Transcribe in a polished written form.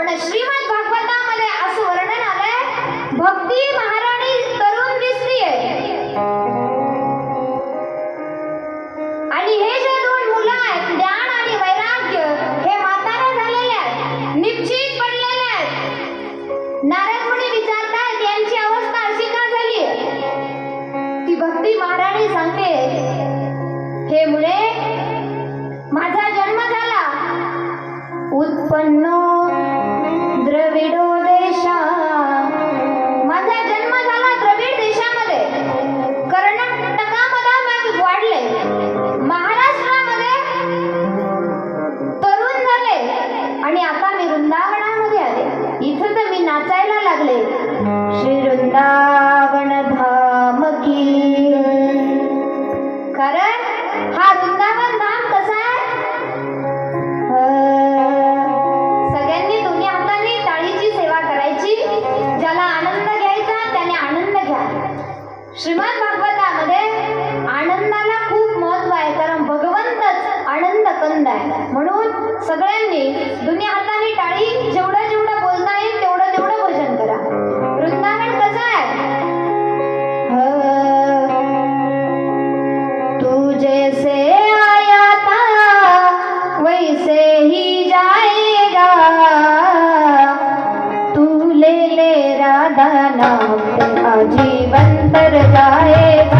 पण श्रीमद भागवतामध्ये असं वर्णन आलंय, भक्ती महाराणी तरुण दिसतीये आणि हे जे दोन मुलं आहेत ज्ञान आणि वैराग्य हे म्हातारे झालेले आहेत, निश्चित पडलेले आहेत. नारद मुनी विचारतात यांची अवस्था अशी का झाली? ती भक्ती महाराणी सांगते, हे मुले माझा जन्म झाला उत्पन्न द्रविडो देशा, माझा जन्म झाला द्रविड देशामध्ये, कर्नाटकामध्ये मी वाढले, महाराष्ट्रामध्ये तरुण झाले आणि आता मी वृंदावनामध्ये आले. इथं तर मी नाचायला लागले. श्री वृंदावन धाम की, कारण हा वृंदावन धाम कसा आहे? सगळ्यांनी दोन्ही हातांनी टाळीची सेवा करायची. ज्याला आनंद घ्यायचा त्याने आनंद घ्या. श्रीमद भागवतामध्ये आनंदाला खूप महत्व आहे, कारण भगवंतच आनंद कंद आहे. म्हणून सगळ्यांनी दोन्ही हातांनी टाळी, जेवढं जेवढं बोलता येईल तेवढं तेवढं भजन करा. वृंदावन कसं आहे? तू जैसे आया था वैसे ही जाएगा, तू ले ले राधा नाम तेरा जीवन तर जाएगा.